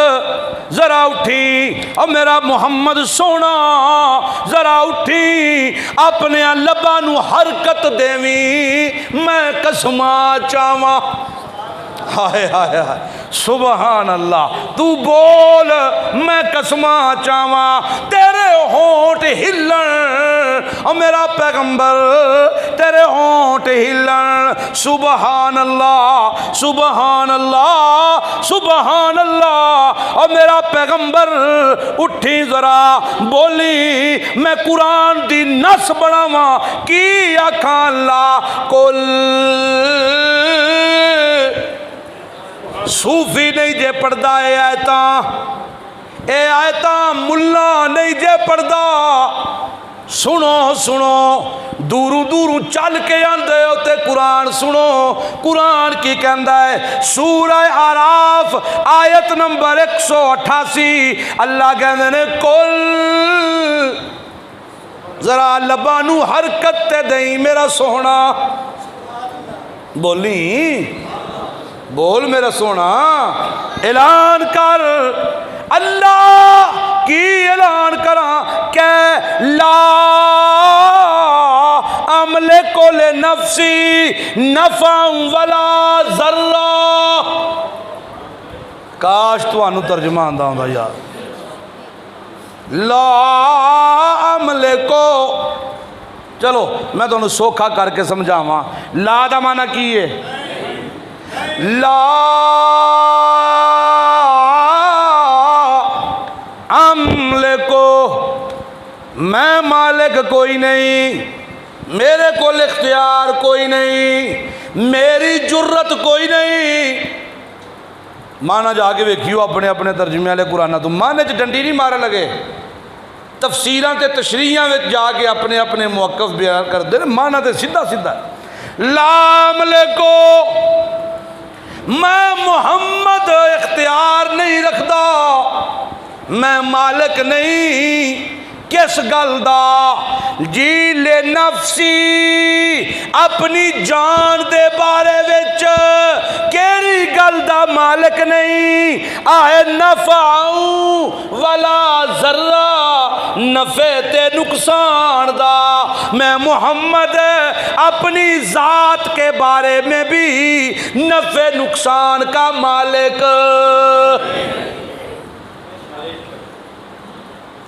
ذرا اٹھی، اور میرا محمد سونا ذرا اٹھی، اپنے لباں نو حرکت دیویں، میں قسماں چاواں۔ ہائے ہائے ہائے سبحان اللہ، تو بول میں قسماں چاواں، تیرے ہونٹ ہلن، اور میرا پیغمبر تیرے ہونٹ ہلن، سبحان اللہ سبحان اللہ سبحان اللہ، اور میرا پیغمبر اٹھی ذرا بولی، میں قرآن دی نس بڑھاواں کی آکھاں اللہ کل۔ صوفی نہیں جے پڑھدا اے آیتاں ملا نہیں جے پڑھدا، سنو سنو دورو دورو چل کے آندے ہو تے قرآن سنو، قرآن کی کہندا ہے سورہ اعراف آیت نمبر 188، اللہ کہندے نے کل، ذرا لبانو حرکت تے دیں میرا سونا، بولی بول میرا سونا، اعلان کر، اللہ کی اعلان کراں کہ لا املک لنفسی نفعا ولا ضرا۔ کاش تانوں ترجمہ آندا ہوندا یار، لا املک، چلو میں تانوں سوکھا کر کے سمجھاواں، لا دا معنی کی ہے؟ لا املکو، میں مالک کوئی نہیں، میرے کو اختیار کوئی نہیں، میری جرت کوئی نہیں۔ مانا جا کے ویکھیو اپنے اپنے ترجمے والے قرآن تو مانے چ ڈنڈی نہیں مارن لگے، تفسیراں تے تشریحاں وچ جا کے اپنے اپنے موقف بیان کردے نے، مانا تے سیدھا سیدھا، لا املکو، میں محمد اختیار نہیں رکھدا، میں مالک نہیں، کس گل دا؟ جی لے نفسی، اپنی جان دے بارے وچ کیڑی گل دا مالک نہیں، آئے نفع ولا ذرہ، نفع تے نقصان دا، میں محمد اپنی ذات کے بارے میں بھی نفع نقصان کا مالک۔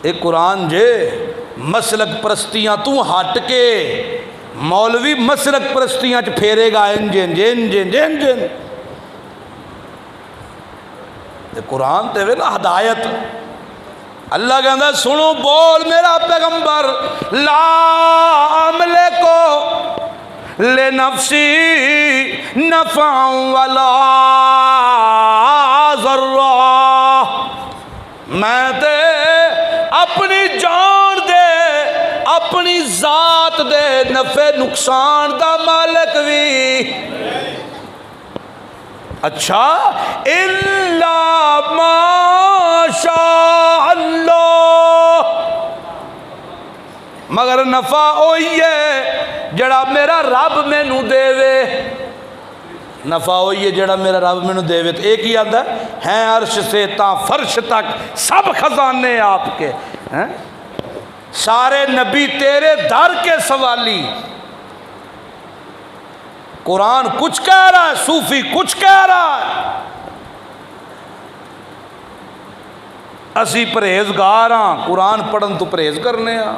ایک قرآن جے مسلک پرستیاں تو ہٹ کے مولوی مسلک پرستیاں چ پھیرے گا انجن جن جن جن جن، قرآن تے وے نا ہدایت۔ اللہ کہندا سنو بول میرا پیغمبر، لا املکو لنفسی نفعا ولا ضرا، میں تے اپنی جان دے اپنی ذات دے نفع نقصان دا مالک بھی۔ اچھا الا ما شاء اللہ، مگر نفع ہوئی ہے جڑا میرا رب مینوں دے وے، نفع ہوئی ہے جڑا میرا رب مینوں دے وے۔ تو ایک ہی آتا ہے عرش سے تا فرش تک سب خزانے آپ کے ہیں، سارے نبی تیرے در کے سوالی۔ قرآن کچھ کہہ رہا ہے، صوفی کچھ کہہ رہا ہے، اسی پرہیزگار ہاں، قرآن پڑھن تو پرہیز کرنے ہاں،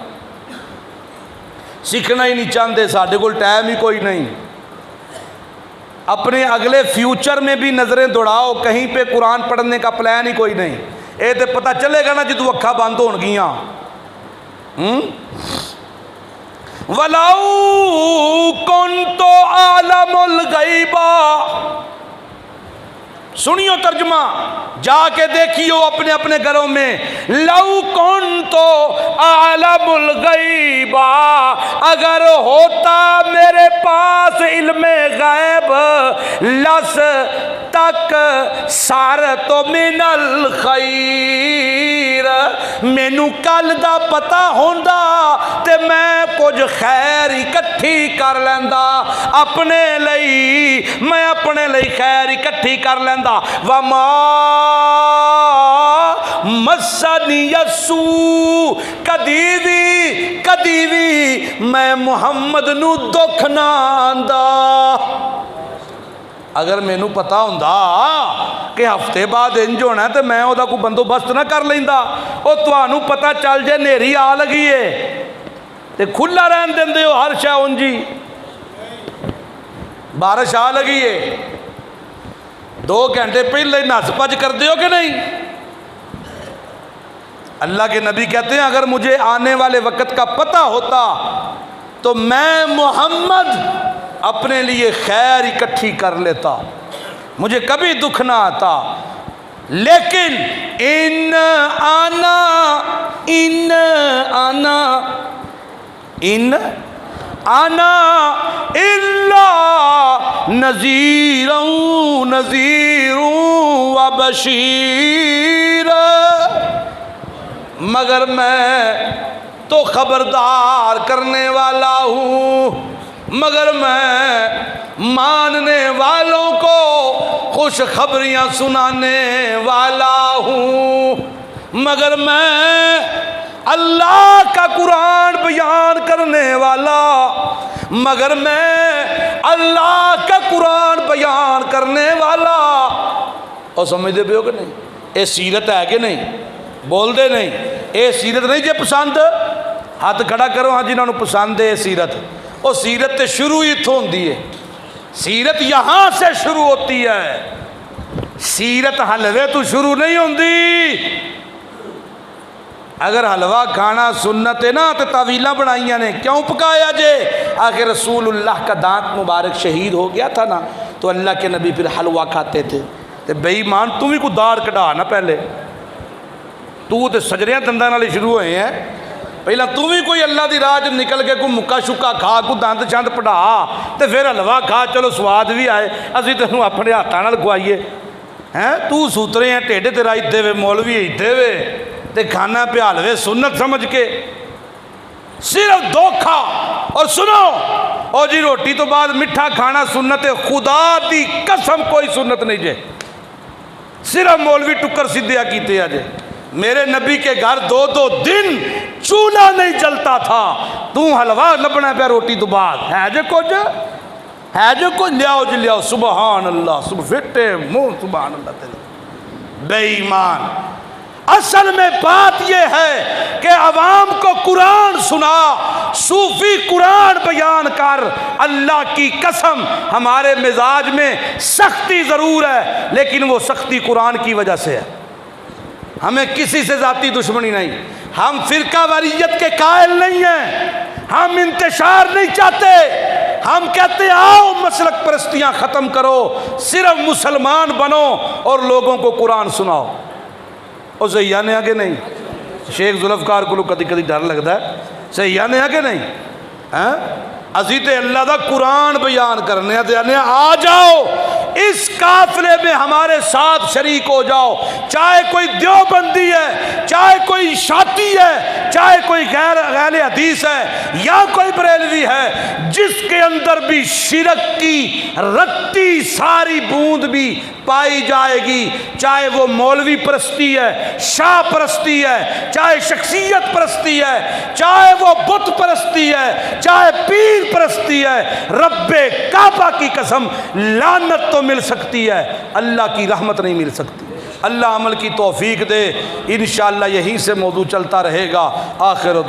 سیکھنا ہی نہیں چاہتے، ساڈے کول ٹائم ہی کوئی نہیں۔ اپنے اگلے فیوچر میں بھی نظریں دوڑاؤ، کہیں پہ قرآن پڑھنے کا پلان ہی کوئی نہیں، اے تے پتہ چلے گا نا جدو اکھا بند ہون گیاں۔ وَلَوْ كُنْتُ أَعْلَمُ الْغَيْبَ، سنیو ترجمہ، جا کے دیکھیو اپنے اپنے گھروں میں، لَوْ كُنْتُ أَعْلَمُ الْغَيْبَ، اگر ہوتا میرے پاس علم غیب، لس تک سارت من الخیر، مینوں کل دا پتہ ہوندا تے میں کچھ خیر اکٹھی کر لیندا اپنے لئی، میں اپنے لئی خیر اکٹھی کر لیندا۔ وما مسنی یسو کدی بھی میں محمد نو دکھ نہ آندا۔ اگر مینوں پتا ہوندا کہ ہفتے بعد انج ہونا ہے تو میں وہ کوئی بندوبست نہ کر لیندا۔ وہ تانوں پتا چل جائے نیری آ لگی ہے تے کھلا رہن دیندے ہو ہر شے اونجی، بارش آ لگی ہے 2 گھنٹے پہلے نس پج کر دیو کہ نہیں؟ اللہ کے نبی کہتے ہیں اگر مجھے آنے والے وقت کا پتہ ہوتا تو میں محمد اپنے لیے خیر اکٹھی کر لیتا، مجھے کبھی دکھ نہ آتا، لیکن ان انا الا نذیر و بشیر، مگر میں تو خبردار کرنے والا ہوں، مگر میں ماننے والوں کو خوشخبریاں سنانے والا ہوں، مگر میں اللہ کا قرآن بیان کرنے والا، مگر میں اللہ کا قرآن بیان کرنے والا۔ اور سمجھتے پہ ہو کہ نہیں؟ اے سیرت ہے کہ نہیں؟ بول دے نہیں اے سیرت نہیں جے پسند ہاتھ کھڑا کرو ہاں جنہوں پسند ہے سیرت۔ وہ سیرت تے شروع ہی تو ہوندی ہے، سیرت یہاں سے شروع ہوتی ہے، سیرت حلوے تو شروع نہیں ہوندی۔ اگر حلوہ کھانا سنت ہے نا تو تعویلاں بنائیاں نے کیوں پکایا جے؟ آخر رسول اللہ کا دانت مبارک شہید ہو گیا تھا نا تو اللہ کے نبی پھر حلوہ کھاتے تھے۔ تے بے ایمان تو بھی کوئی دار کٹا نا، پہلے تو تے سجریاں دنداں نال شروع ہوئے ہیں، پہلا تو بھی کوئی اللہ دی راہ نکل کے کوئی مکا شکا کھا، کوئی دند چند پڑھا تے پھر حلوہ کھا، چلو سواد بھی آئے، اسی تینوں اپنے ہاتھاں نال کھوائیے ہیں۔ تو سوترے ہیں ٹیڈے تیرا ادھے وے مولوی ادھے وے تے کھانا پہ حلوے سنت سمجھ کے صرف دھوکھا۔ اور سنو او جی روٹی تو بعد مٹھا کھانا سنت ہے، خدا دی قسم کوئی سنت نہیں جے، صرف مولوی ٹکر سدھیا کیتے آجے۔ میرے نبی کے گھر 2 دن چولہا نہیں جلتا تھا، تو حلوہ لبنا پہ روٹی تو بعد ہے جے کچھ ہے جو کچھ لیاؤ جی لیاؤ، سبحان اللہ، فٹے منہ سبحان اللہ تیرے بے ایمان۔ اصل میں بات یہ ہے کہ عوام کو قرآن سنا، صوفی قرآن بیان کر۔ اللہ کی قسم ہمارے مزاج میں سختی ضرور ہے، لیکن وہ سختی قرآن کی وجہ سے ہے، ہمیں کسی سے ذاتی دشمنی نہیں، ہم فرقہ واریت کے قائل نہیں ہیں، ہم انتشار نہیں چاہتے، ہم کہتے ہیں آؤ مسلک پرستیاں ختم کرو، صرف مسلمان بنو اور لوگوں کو قرآن سناؤ۔ اور صحیح نے آگے نہیں، شیخ ذوالفقار کو کدی کدی ڈر لگتا ہے، صحیح نے آگے نہیں، اسی تے اللہ دا قرآن بیان کرنے ہیں، آ جاؤ اس قافلے میں ہمارے ساتھ شریک ہو جاؤ، چاہے کوئی دیوبندی ہے، چاہے کوئی شاطی ہے، چاہے کوئی غیر حدیث ہے یا کوئی بریلوی ہے، جس کے اندر بھی شرک کی رتی ساری بوند بھی پائی جائے گی، چاہے وہ مولوی پرستی ہے، شاہ پرستی ہے، چاہے شخصیت پرستی ہے، چاہے وہ بت پرستی ہے، چاہے پیر پرستی ہے، رب کعبہ کی قسم لعنت تو مل سکتی ہے، اللہ کی رحمت نہیں مل سکتی۔ اللہ عمل کی توفیق دے، انشاءاللہ یہیں سے موضوع چلتا رہے گا۔ آخر